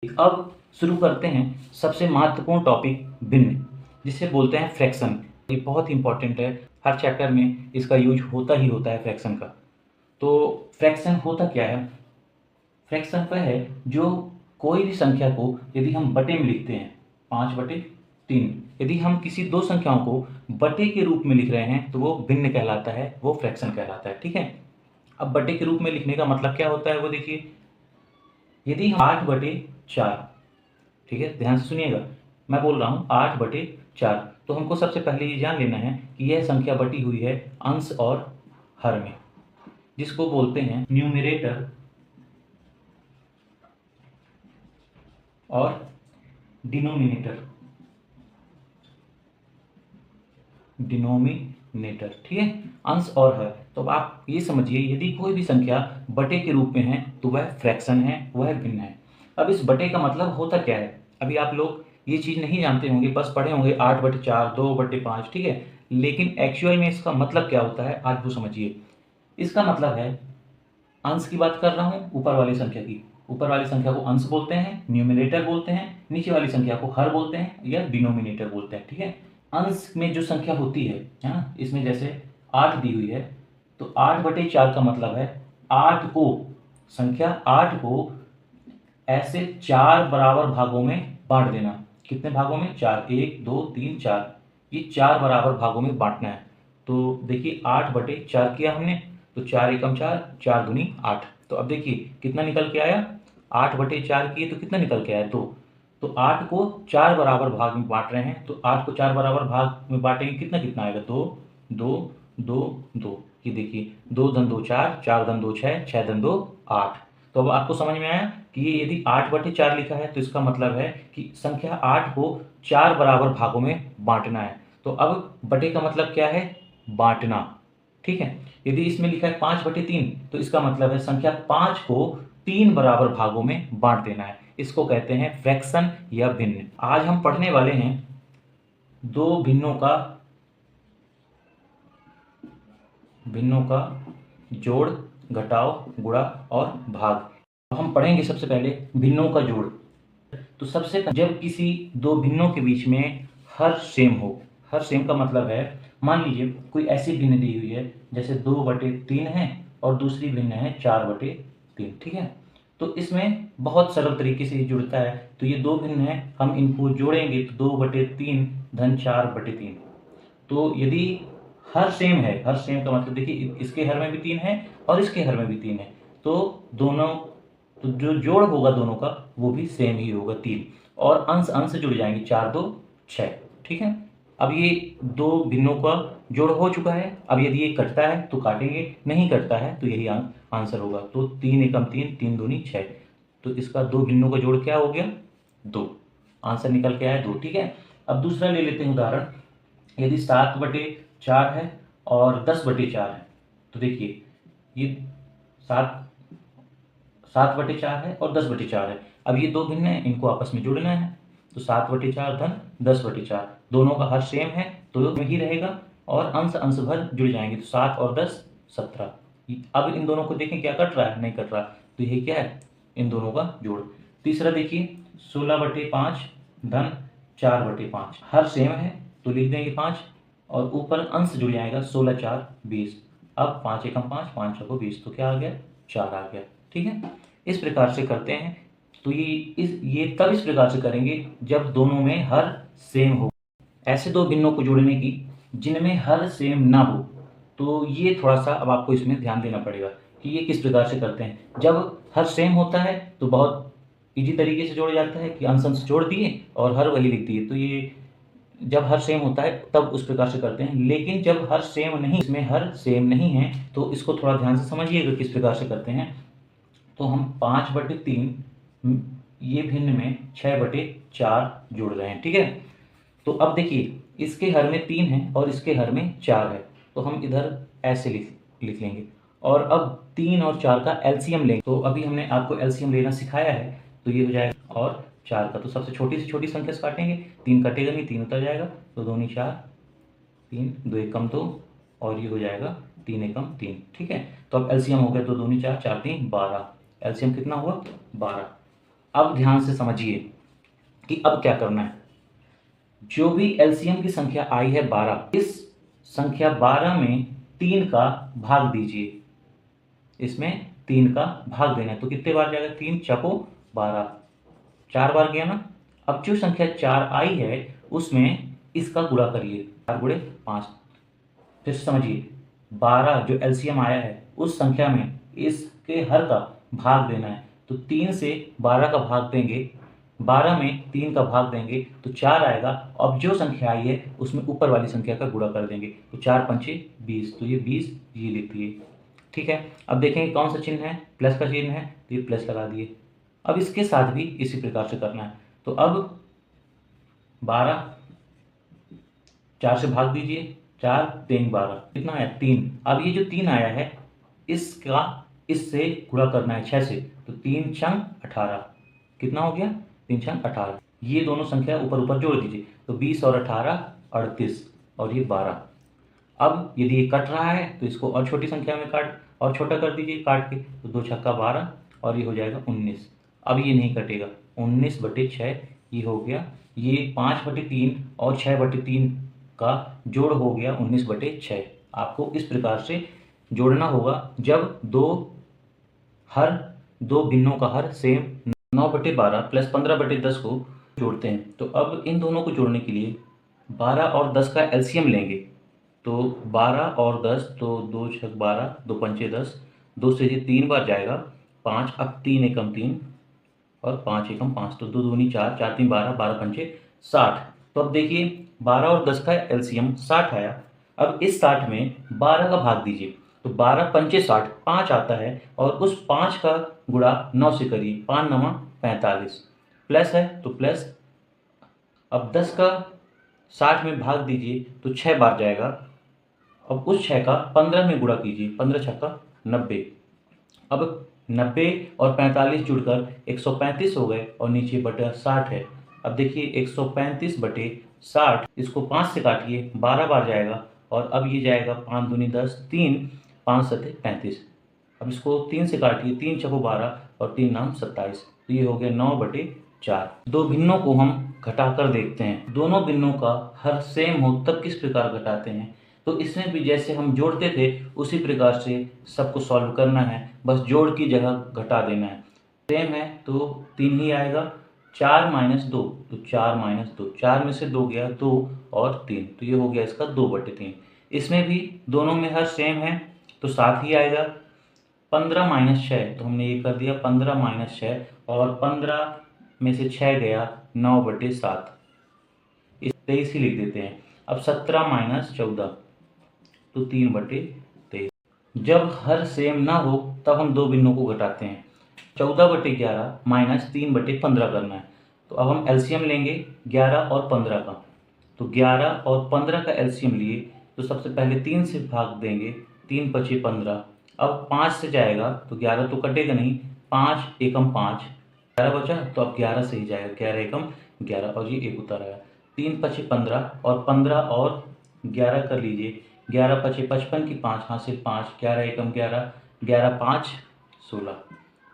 अब शुरू करते हैं सबसे महत्वपूर्ण टॉपिक भिन्न, जिसे बोलते हैं फ्रैक्शन। ये बहुत इंपॉर्टेंट है, हर चैप्टर में इसका यूज होता ही होता है फ्रैक्शन का। तो फ्रैक्शन होता क्या है? फ्रैक्शन वह है जो कोई भी संख्या को यदि हम बटे में लिखते हैं 5/3, यदि हम किसी दो संख्याओं को बटे के रूप में लिख रहे हैं तो वो भिन्न कहलाता है, वो फ्रैक्शन कहलाता है। ठीक है, अब बटे के रूप में लिखने का मतलब क्या होता है वो देखिए। यदि हम 8/4, ठीक है, ध्यान से सुनिएगा, मैं बोल रहा हूँ 8/4, तो हमको सबसे पहले ये जान लेना है कि यह संख्या बटी हुई है अंश और हर में, जिसको बोलते हैं न्यूमरेटर और डिनोमिनेटर। ठीक है, अंश और हर। तो अब आप ये समझिए, यदि कोई भी संख्या बटे के रूप में है तो वह फ्रैक्शन है, वह भिन्न है। अब इस बटे का मतलब होता क्या है? अभी आप लोग ये चीज़ नहीं जानते होंगे, बस पढ़े होंगे 8/4, 2/5, ठीक है, लेकिन एक्चुअल में इसका मतलब क्या होता है आज वो समझिए। इसका मतलब है, अंश की बात कर रहा हूँ, ऊपर वाली संख्या की, ऊपर वाली संख्या को अंश बोलते हैं, न्यूमरेटर बोलते हैं, नीचे वाली संख्या को हर बोलते हैं या डिनोमिनेटर बोलते हैं। ठीक है, अंश में जो संख्या होती है ना, इसमें जैसे 8 दी हुई है, तो 8/4 का मतलब है 8 को, संख्या 8 को ऐसे 4 बराबर भागों में बांट देना। कितने भागों में? 4, 1, 2, 3, 4, ये 4 बराबर भागों में बांटना है। तो देखिए 8/4 किया हमने, तो 4 एकम 4, 4 दूनी 8। तो अब देखिए कितना निकल के आया, 8/4 किए तो कितना निकल के आया, 2। तो 8 को 4 बराबर भाग में बांट रहे हैं, तो 8 को 4 बराबर भाग में बांटेंगे, कितना कितना आएगा, 2, 2, 2, 2। ये देखिए 2 धन 2 4, 4 धन 2 6, 6 धन 2 8। तो अब आपको समझ में आया कि ये यदि 8/4 लिखा है तो इसका मतलब है कि संख्या 8 को 4 बराबर भागों में बांटना है। तो अब बटे का मतलब क्या है? बांटना। ठीक है, यदि इसमें लिखा है 5/3, तो इसका मतलब है संख्या 5 को 3 बराबर भागों में बांट देना है। इसको कहते हैं फ्रैक्शन या भिन्न। आज हम पढ़ने वाले हैं दो भिन्नों का जोड़, घटाव, गुणा और भाग। हम पढ़ेंगे सबसे पहले भिन्नों का जोड़। तो सबसे पहले जब किसी दो भिन्नों के बीच में हर सेम हो, हर सेम का मतलब है, मान लीजिए कोई ऐसी भिन्न दी हुई है जैसे 2/3 है और दूसरी भिन्न है 4/3। ठीक है, तो इसमें बहुत सरल तरीके से ये जुड़ता है। तो ये दो भिन्न है, हम इनको जोड़ेंगे तो 2/3 धन 4/3। तो यदि हर सेम है, हर सेम का मतलब देखिए इसके हर में भी 3 है और इसके हर में भी 3 है, तो दोनों, तो जो जोड़ होगा दोनों का वो भी सेम ही होगा, 3। और अंश अंश जुड़ जाएंगे, 4 2 6। ठीक है, अब ये दो भिन्नों का जोड़ हो चुका है। अब यदि ये कटता है तो काटेंगे, नहीं कटता है तो यही आंसर होगा। तो 3 एकम 3, 3 दूनी 6। तो इसका दो भिन्नों का जोड़ क्या हो गया? 2। आंसर निकल के आया 2। ठीक है, अब दूसरा ले लेते हैं उदाहरण। यदि 7/4 है और 10/4 है, तो देखिए ये 7/4 है और 10/4 है। अब ये दो भिन्न है, इनको आपस में जोड़ना है। तो 7/4 धन 10/4, दोनों का हर सेम है तो ही रहेगा और अंश अंश भर जुड़ जाएंगे, तो 7 और 10 17। अब इन दोनों को देखें क्या कट रहा है, नहीं कट रहा, तो ये क्या है? इन दोनों का जोड़। तीसरा देखिए 16/5 धन 4/5, हर सेम है तो लिख देंगे 5 और ऊपर अंश जुड़ जाएगा, 16 4 20। अब 5 एकम 5, 5 चौको 20, तो क्या आ गया? 4 आ गया। ठीक है, इस प्रकार से करते हैं। तो ये तब इस प्रकार से करेंगे जब दोनों में हर सेम हो। ऐसे दो भिन्नों को जोड़ने की जिनमें हर सेम ना हो, तो ये थोड़ा सा अब आपको इसमें ध्यान देना पड़ेगा कि ये किस प्रकार से करते हैं। जब हर सेम होता है तो बहुत इजी तरीके से जोड़ जाता है कि अंश अंश जोड़ दिए और हर वही लिख दिए। तो ये जब हर सेम होता है तब उस प्रकार से करते हैं, लेकिन जब हर सेम नहीं, इसमें हर सेम नहीं है, तो इसको थोड़ा ध्यान से समझिएगा किस प्रकार से करते हैं। तो हम 5/3 ये भिन्न में 6/4 जोड़ रहे हैं। ठीक है, तो अब देखिए इसके हर में 3 है और इसके हर में 4 है, तो हम इधर ऐसे लिख लेंगे। और अब 3 और 4 का एलसीएम लेंगे। तो अभी हमने आपको एलसीएम लेना सिखाया है, तो ये हो जाएगा, और 4 का तो सबसे छोटी से छोटी संख्या से काटेंगे, 3 कटेगा नहीं, 3 उतर जाएगा, तो 2 4, 3 2 एकम 2 और ये हो जाएगा 3 एकम 3। ठीक है, तो अब एलसीएम हो गया, तो 2 4 4 3 12। एलसीएम कितना हुआ? 12। अब ध्यान से समझिए कि अब क्या करना है। जो भी एलसीएम की संख्या आई है 12, इस संख्या 12 में 3 का भाग दीजिए। इसमें 3 का भाग देना है, तो कितने बार जाएगा? 3 चको 12, 4 बार गया ना। अब जो संख्या 4 आई है उसमें इसका गुणा करिए, 4 गुणे 5। फिर समझिए, 12 जो एलसीएम आया है उस संख्या में इसके हर का भाग देना है, तो 3 से 12 का भाग देंगे, 12 में 3 का भाग देंगे तो 4 आएगा। अब जो संख्या आई है उसमें ऊपर वाली संख्या का गुणा कर देंगे, तो 4 पंचे 20, तो ये 20 ये लिख दिए। ठीक है, अब देखेंगे कौन सा चिन्ह है, प्लस का चिन्ह है, तो ये प्लस लगा दिए। अब इसके साथ भी इसी प्रकार से करना है, तो अब 12 4 से भाग दीजिए, 4 3 12, कितना आया? 3। अब ये जो 3 आया है इसका इससे गुणा करना है 6 से, तो 3 छंग 18, कितना हो गया? 3 छंग 18। ये दोनों संख्या ऊपर ऊपर जोड़ दीजिए, तो 20 और 18 38 और ये 12। अब यदि ये कट रहा है तो इसको और छोटी संख्या में काट और छोटा कर दीजिए काट के, तो 2 छक्का 12 और ये हो जाएगा 19। अब ये नहीं कटेगा, 19/6 ये हो गया, ये 5/3 और 6/3 का जोड़ हो गया 19/6। आपको इस प्रकार से जोड़ना होगा जब दो भिन्नों का हर सेम 9/12 प्लस 15/10 को जोड़ते हैं। तो अब इन दोनों को जोड़ने के लिए 12 और 10 का एलसीएम लेंगे, तो 12 और 10, तो 2 छक 12, 2 पंचे 10, 2 से ये 3 बार जाएगा 5, अब 3 एकम 3 और 5 एकम 5, तो 2 दूनी 4, 4 3 12, 12 पंचे 60। तो अब देखिए 12 और 10 का एलसीएम 60 आया। अब इस 60 में 12 का भाग दीजिए, तो 12 पंचे 60, 5 आता है, और उस 5 का गुणा 9 से करिए, 5 9 45, प्लस है तो प्लस। अब 10 का 60 में भाग दीजिए तो 6 बार जाएगा। अब उस 6 का 15 में गुणा कीजिए, 15 छक्का 90। अब 90 और 45 जुड़कर 135 हो गए और नीचे बटा 60 है। अब देखिए 135/60, इसको 5 से काटिए, 12 बार जाएगा, और अब ये जाएगा 5 दूनी 10, 3 5 सत्ते 35। अब इसको 3 से काटिए, 3 चौको 12 और 3 नाम 27, तो ये हो गया 9/4। दो भिन्नों को हम घटाकर देखते हैं, दोनों भिन्नों का हर सेम हो तब किस प्रकार घटाते हैं। तो इसमें भी जैसे हम जोड़ते थे उसी प्रकार से सबको सॉल्व करना है, बस जोड़ की जगह घटा देना है। सेम है तो 3 ही आएगा। 4 - 2, तो 4 - 2, 4 में से 2 गया 2 और 3, तो ये हो गया इसका 2/3। इसमें भी दोनों में हर सेम है तो 7 ही आएगा। 15 - 6, तो हमने ये कर दिया 15 - 6, और 15 में से 6 गया 9/7, इस 23 ही लिख देते हैं। अब 17 - 14, तो 3/23। जब हर सेम ना हो तब हम दो भिन्नों को घटाते हैं। 14/11 माइनस 3/15 करना है, तो अब हम एलसीएम लेंगे 11 और 15 का। तो 11 और 15 का एलसीएम लिए तो सबसे पहले 3 से भाग देंगे, 3 पचे 15। अब 5 से जाएगा तो 11 तो कटेगा नहीं, 5 एकम 5, 11 बचा, तो अब 11 से ही जाएगा, 11 एकम 11, और ये एक उतार आया। 3 पचे 15 और 15 और 11 कर लीजिए, 11 पचे 55 की 5 हासिल 5, 11 एकम 11, 11 5 16,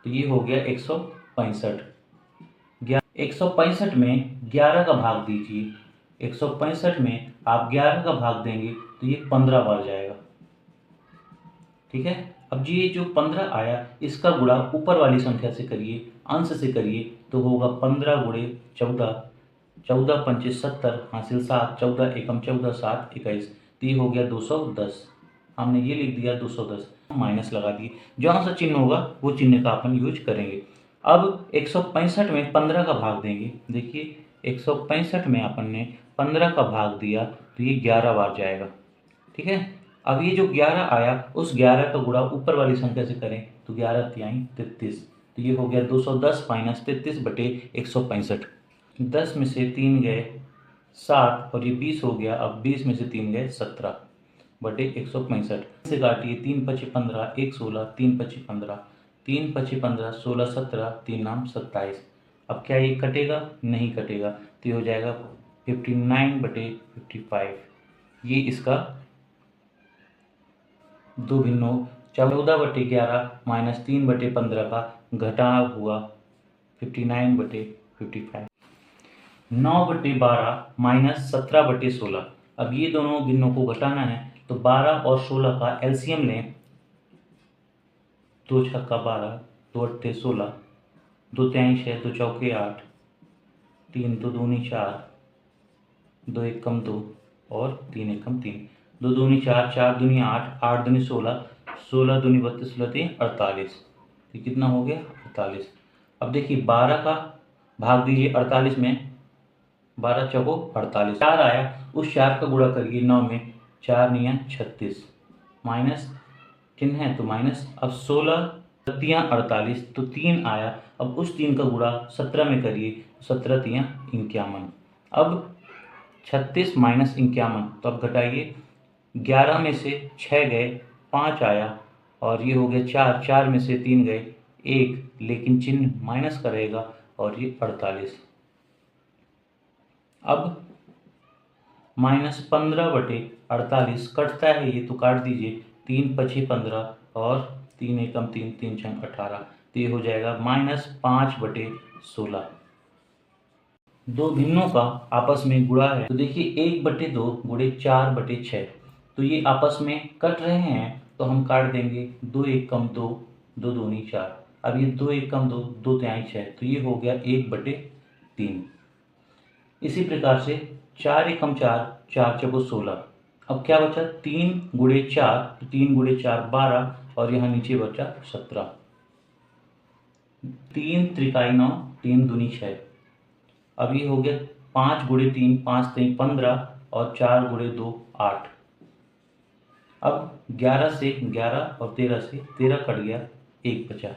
तो ये हो गया 165। 165 में 11 का भाग दीजिए, 165 में आप 11 का भाग देंगे तो ये 15 बार जाएगा। ठीक है, अब ये जो 15 आया इसका गुणा ऊपर वाली संख्या से करिए, अंश से करिए, तो होगा 15 गुणे 14, 14 पंचे 70 हासिल 7, 14 एकम 14, 7 21, तो ये हो गया 210। हमने ये लिख दिया 210, माइनस लगा दिए, जहाँ सा चिन्ह होगा वो चिन्ह का अपन यूज करेंगे। अब 165 में 15 का भाग देंगे, देखिए 165 में अपन ने 15 का भाग दिया तो ये 11 बार जाएगा। ठीक है, अब ये जो 11 आया उस 11 का गुणा ऊपर वाली संख्या से करें तो 11 तिहाई 33, तो ये हो गया 210 माइनस 33/165। 10 में से 3 गए 7 और ये 20 हो गया। अब 20 में से 3 गए 17/165 से काटिए, 3 पचे 15, 1 16, 3 पचे 15, 3 पचे 15, 16 17, 3 नाम 27। अब क्या ये कटेगा? नहीं कटेगा, तो ये हो जाएगा 59/55। ये इसका दो भिन्नों 14/11 माइनस 3/15 का घटा हुआ 59/55। 9/12 माइनस 17/16। अब ये दोनों भिन्नों को घटाना है तो 12 और 16 का एलसीएम लें। 2 छक्का 12, 2 अट्ठे 16, 2 तिहाई 6, 2 चौके 8, 3 2 दूनी 4, 2 एकम 2 और 3 एकम 3, 2 दूनी 4, 4 दूनी 8, 8 दूनी 16, 16 दूनी 32, 16 3 48। तो कितना हो गया 48। अब देखिए 12 का भाग दीजिए 48 में, 12 चौको 48, 4 आया, उस 4 का गुणा करिए 9 में, 4 निया 36, माइनस चिन्ह है तो माइनस। अब 16 तियाँ 48 तो 3 आया, अब उस 3 का गुणा 17 में करिए, 17 तियाँ 51। अब 36 माइनस 51, तो अब घटाइए, 11 में से 6 गए, 5 आया, और ये हो गया 4, 4 में से 3 गए 1, लेकिन चिन्ह माइनस का रहेगा और ये 48। अब माइनस 15/48 कटता है, ये तो काट दीजिए, 3 पछी 15 और 3 एकम 3, 3 छंग 18, तो ये हो जाएगा माइनस 5/16। दो भिन्नों का आपस में गुणा है तो देखिए 1/2 गुणे 4/6, तो ये आपस में कट रहे हैं तो हम काट देंगे, 2 एकम 2, 2 दूनी 4। अब ये 2 एकम 2, 2 तिहाई 6, तो ये हो गया 1/3। इसी प्रकार से 4 एकम 4, 4 चौको 16। अब क्या बचा, 3 गुणे 4, तो 3 गुणे 4 12, और यहाँ नीचे बचा 17। 3 त्रिकाई 9, 3 दूनी 6। अब ये हो गया 5 गुणे 3, 5 3 15, और 4 गुणे 2 8। अब 11 से 11 और 13 से 13 कट गया, 1 बचा।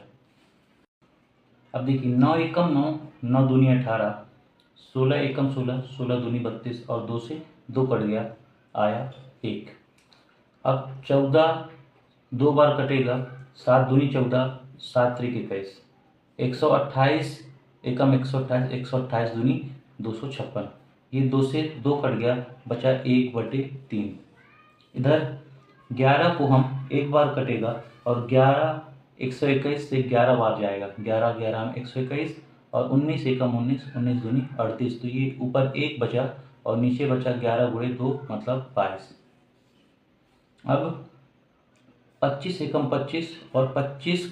अब देखिए 9 एकम 9, 9 दूनी 18, 16 एकम 16, 16 दूनी 32, और 2 से 2 कट गया, आया 1। अब 14 2 बार कटेगा, 7 दूनी 14, 7 त्रिक 21, 128 एकम 128, 128 दूनी 256, ये 2 से 2 कट गया, बचा 1/3। इधर 11 को हम एक बार कटेगा, और 11 121 से 11 बार जाएगा, 11 11 में 121, और 19 एकम 19, 19 दूनी 38, तो ये ऊपर 1 बचा और नीचे बचा 11 गुणे 2 मतलब 22। अब 25 एकम 25 और 25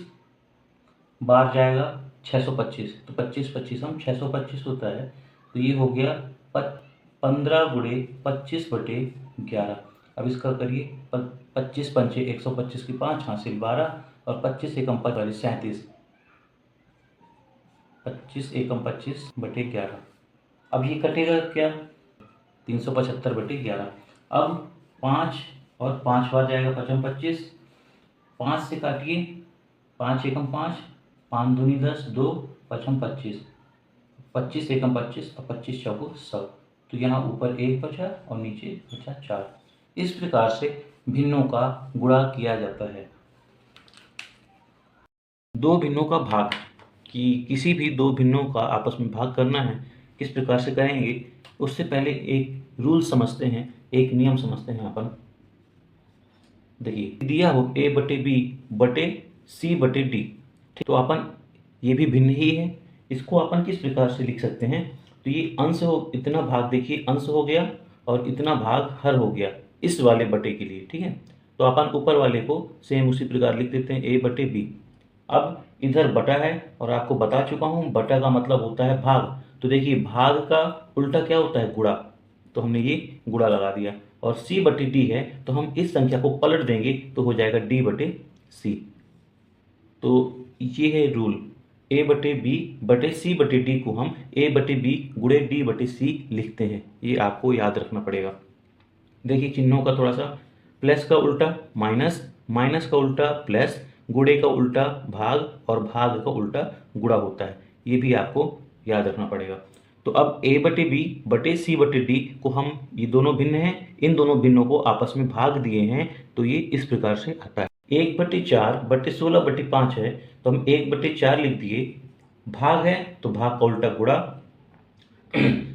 बार जाएगा 625, तो 25 25 हम 625 होता है, तो ये हो गया 15 गुणे 25/11। अब इसका करिए, 25 पंचे 125 की 5 हासिल 12, और 25 एकम 45 37, 25 एकम 25/11। अब ये कटेगा क्या, 375/11। अब 5 और 5 बार जाएगा 5 25, 5 से काटिए, 5 एकम 5, 5 दूनी 10, 2 5 25, 25 एकम 25 और 25 चौको 100, तो यहाँ ऊपर 1 बचा और नीचे बचा 4। इस प्रकार से भिन्नों का गुणा किया जाता है। दो भिन्नों का भाग, कि किसी भी दो भिन्नों का आपस में भाग करना है, किस प्रकार से करेंगे, उससे पहले एक रूल समझते हैं, एक नियम समझते हैं अपन। देखिए दिया हो A/B/C/D, तो अपन ये भी भिन्न ही है, इसको अपन किस प्रकार से लिख सकते हैं, तो ये अंश हो, इतना भाग देखिए अंश हो गया और इतना भाग हर हो गया इस वाले बटे के लिए, ठीक है। तो अपन ऊपर वाले को सेम उसी प्रकार लिख देते हैं A/B। अब इधर बटा है और आपको बता चुका हूँ बटा का मतलब होता है भाग, तो देखिए भाग का उल्टा क्या होता है, गुणा, तो हमने ये गुणा लगा दिया। और C/D है तो हम इस संख्या को पलट देंगे तो हो जाएगा D/C। तो ये है रूल, A/B/C/D को हम A/B गुणे D/C लिखते हैं, ये आपको याद रखना पड़ेगा। देखिए चिन्हों का थोड़ा सा, प्लस का उल्टा माइनस, माइनस का उल्टा प्लस, गुणे का उल्टा भाग, और भाग का उल्टा गुणा होता है, ये भी आपको याद रखना पड़ेगा। तो अब A/B/C/D को हम, ये दोनों भिन्न हैं, इन दोनों भिन्नों को आपस में भाग दिए हैं, तो ये इस प्रकार से आता है। 1/4/16/5 है तो हम 1/4 लिख दिए, भाग है तो भाग का उल्टा गुणा,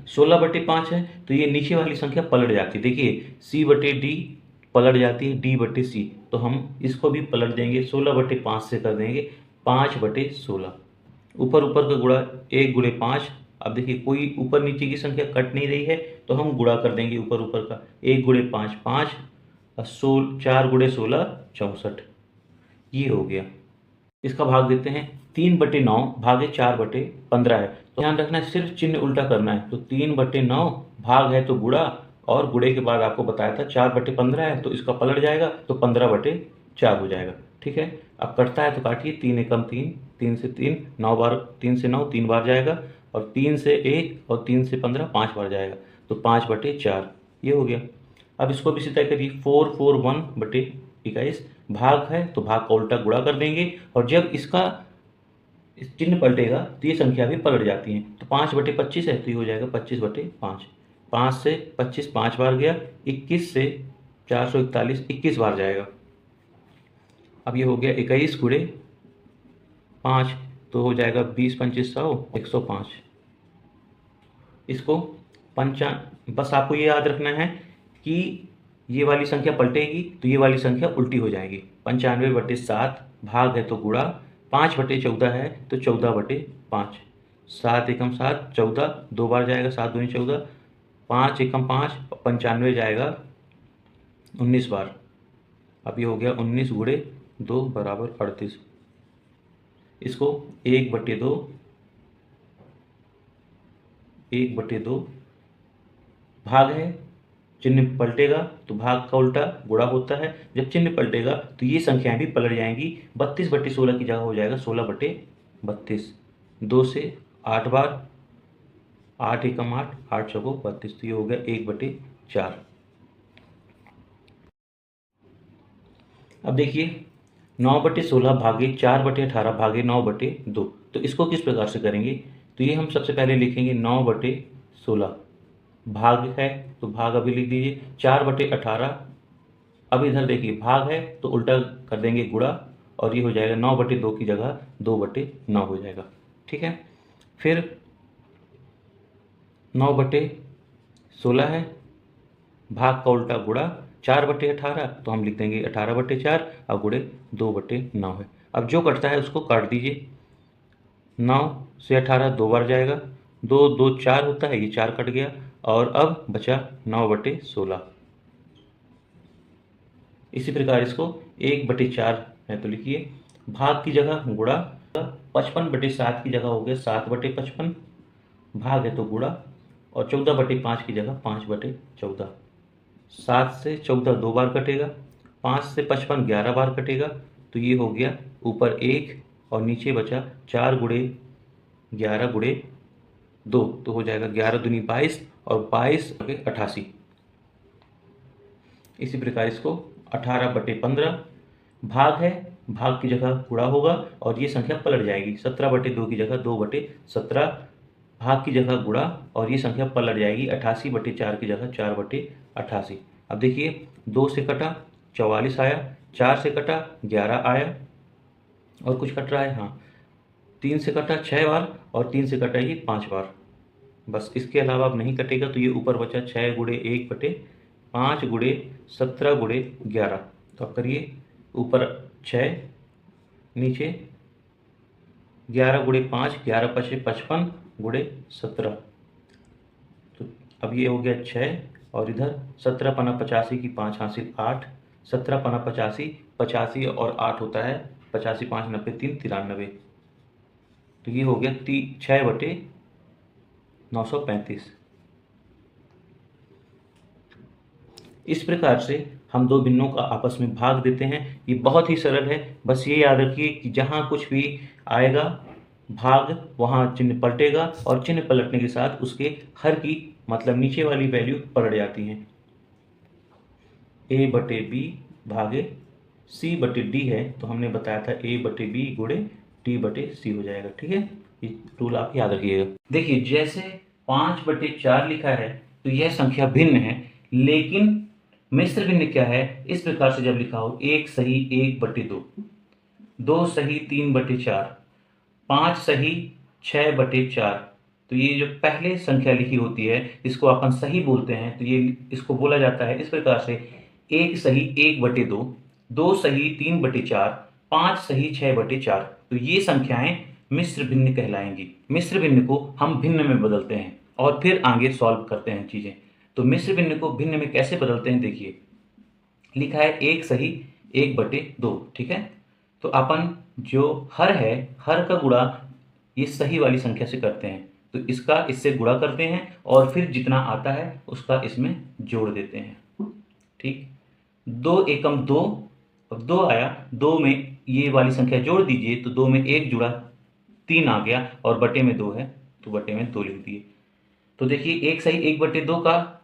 16/5 है तो ये नीचे वाली संख्या पलट जाती है, देखिए C/D पलट जाती है D/C, तो हम इसको भी पलट देंगे, 16/5 से कर देंगे 5/16। ऊपर ऊपर का गुणा 1 गुणे 5। अब देखिए कोई ऊपर नीचे की संख्या कट नहीं रही है तो हम गुणा कर देंगे ऊपर ऊपर का। 1 गुणे 5 5 और 4 गुणे 16 64, ये हो गया। इसका भाग देते हैं। 3/9 भागे 4/15 है, तो ध्यान रखना है सिर्फ चिन्ह उल्टा करना है। तो 3/9 भाग है तो गुणा, और गुणे के बाद आपको बताया था 4/15 है तो इसका पलट जाएगा तो 15/4 हो जाएगा। ठीक है, अब कटता है तो काटिए। 3 एकम 3, 3 से 3 9 बार, 3 से 9 3 बार जाएगा, और 3 से 1 और 3 से 15 5 बार जाएगा, तो 5/4 ये हो गया। अब इसको भी इसी तरह करिए। 441/21 भाग है तो भाग का उल्टा गुणा कर देंगे, और जब इसका चिन्ह पलटेगा तो ये संख्या भी पलट जाती है। तो 5/25 है तो ये हो जाएगा 25/5। 5 से 25 5 बार गया, 21 से 441 21 बार जाएगा। अब ये हो गया 21 गुणे 5, तो हो जाएगा 20 25 100 105। इसको बस आपको ये याद रखना है कि ये वाली संख्या पलटेगी तो ये वाली संख्या उल्टी हो जाएगी। 95/7 भाग है तो गुणा, 5/14 है तो 14/5। 7 एकम 7 14, 2 बार जाएगा, 7 दूनी 14, 5 एकम 5 95 जाएगा 19 बार। अब ये हो गया 19 गुणे 2 बराबर 38। इसको 1/2 भाग है, चिन्ह पलटेगा तो भाग का उल्टा गुणा होता है। जब चिन्ह पलटेगा तो ये संख्याएं भी पलट जाएंगी। 32/16 की जगह हो जाएगा 16/32। 2 से 8 बार, 8 एकम 8 8 चौको 32, तो ये हो गया 1/4। अब देखिए 9/16 भागे 4/18 भागे 9/2, तो इसको किस प्रकार से करेंगे। तो ये हम सबसे पहले लिखेंगे 9/16 भाग है तो भाग अभी लिख दीजिए 4/18। अब इधर देखिए भाग है तो उल्टा कर देंगे गुणा, और ये हो जाएगा 9/2 की जगह 2/9 हो जाएगा। ठीक है, फिर 9/16 है, भाग का उल्टा गुणा, 4/18 तो हम लिख देंगे 18/4 और गुणे 2/9 है। अब जो कटता है उसको काट दीजिए। 9 से 18 2 बार जाएगा, 2 2 4 होता है, ये 4 कट गया, और अब बचा 9/16। इसी प्रकार इसको 1/4 है तो लिखिए, भाग की जगह गुणा, 55/7 की जगह हो गया 7/55, भाग है तो गुणा, और 14/5 की जगह 5/14। 7 से 14 2 बार कटेगा, 5 से 55 11 बार कटेगा, तो ये हो गया ऊपर 1 और नीचे बचा 4 गुणे 11 गुणे 2, तो हो जाएगा 11 दूनी 22 और 22 के 88। इसी प्रकार इसको 18/15 भाग है, भाग की जगह गुणा होगा और ये संख्या पलट जाएगी। 17/2 की जगह 2/17, भाग की जगह गुणा और ये संख्या पलट जाएगी। 88/4 की जगह 4/88। अब देखिए 2 से कटा 44 आया, 4 से कटा 11 आया, और कुछ कट रहा है, हाँ 3 से कटा 6 बार, और 3 से कटा ये 5 बार। बस इसके अलावा अब नहीं कटेगा, तो ये ऊपर बचा 6 गुणे 1/5 गुणे 17 गुणे 11। तो अब करिए, ऊपर 6, नीचे 11 गुणे 5, 11 5 55 गुणे 17। तो अब ये हो गया 6, और इधर 17 पना 85 की 5 हासिल 8, 17 पना 85, 85 और 8 होता है 85, 5 90 3 93। तो ये हो गया 6/935। इस प्रकार से हम दो भिन्नों का आपस में भाग देते हैं। ये बहुत ही सरल है, बस ये याद रखिए कि जहाँ कुछ भी आएगा भाग, वहाँ चिन्ह पलटेगा, और चिन्ह पलटने के साथ उसके हर की मतलब नीचे वाली वैल्यू पलट जाती हैं। A/B भागे C/D है तो हमने बताया था A/B गुणे D/C हो जाएगा। ठीक है, ये रूल आप याद रखिएगा। देखिए जैसे 5/4 लिखा है तो यह संख्या भिन्न है, लेकिन मिश्र भिन्न क्या है। इस प्रकार से जब लिखा हो 1 सही 1/2, 2 सही 3/4, 5 सही 6/4, तो ये जो पहले संख्या लिखी होती है इसको अपन सही बोलते हैं, तो ये इसको बोला जाता है इस प्रकार से 1 सही 1/2, 2 सही 3/4, 5 सही 6/4। तो ये संख्याएं मिश्र भिन्न कहलाएंगी। मिश्र भिन्न को हम भिन्न में बदलते हैं और फिर आगे सॉल्व करते हैं चीज़ें। तो मिश्र भिन्न को भिन्न में कैसे बदलते हैं, देखिए लिखा है 1 सही 1/2, ठीक है। तो अपन जो हर है, हर का गुणा ये सही वाली संख्या से करते हैं, तो इसका इससे गुणा करते हैं और फिर जितना आता है उसका इसमें जोड़ देते हैं, ठीक। 2 एकम 2, अब 2 आया, 2 में ये वाली संख्या जोड़ दीजिए तो 2 में 1 जुड़ा 3 आ गया और बटे में 2 है तो बटे में 2 लिख दिए। तो देखिए 1 सही 1/2 का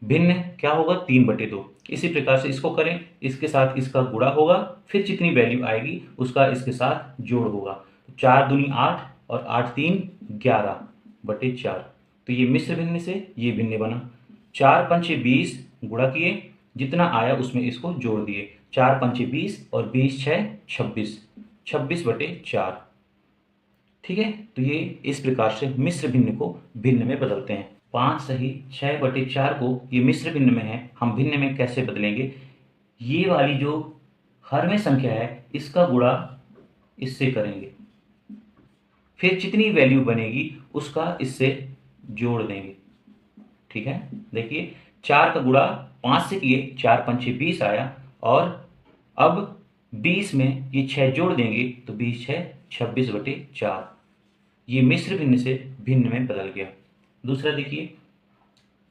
भिन्न क्या होगा, 3/2। इसी प्रकार से इसको करें, इसके साथ इसका गुणा होगा, फिर जितनी वैल्यू आएगी उसका इसके साथ जोड़ होगा। 4 दूनी 8 और 8 3 11/4। तो ये मिश्र भिन्न से ये भिन्न बना। 4 पंचे 20 गुणा किए, जितना आया उसमें इसको जोड़ दिए। 4 पंचे 20 और 20 6 26, 26/4, ठीक है। तो ये इस प्रकार से मिश्र भिन्न को भिन्न में बदलते हैं। 5 सही 6/4 को ये मिश्र भिन्न में है, हम भिन्न में कैसे बदलेंगे, ये वाली जो हर में संख्या है इसका गुणा इससे करेंगे, फिर जितनी वैल्यू बनेगी उसका इससे जोड़ देंगे, ठीक है। देखिए 4 का गुणा 5 से किए, 4 पंचे 20 आया और अब 20 में ये 6 जोड़ देंगे तो 20 6 26/4। ये मिश्र भिन्न से भिन्न में बदल गया। दूसरा देखिए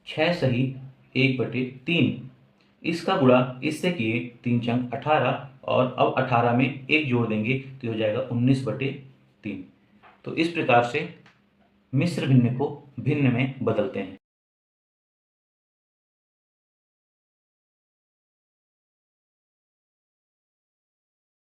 6 सही 1/3, इसका गुणा इससे किए, 3 चंग 18 और अब 18 में 1 जोड़ देंगे तो हो जाएगा 19/3। तो इस प्रकार से मिश्र भिन्न को भिन्न में बदलते हैं।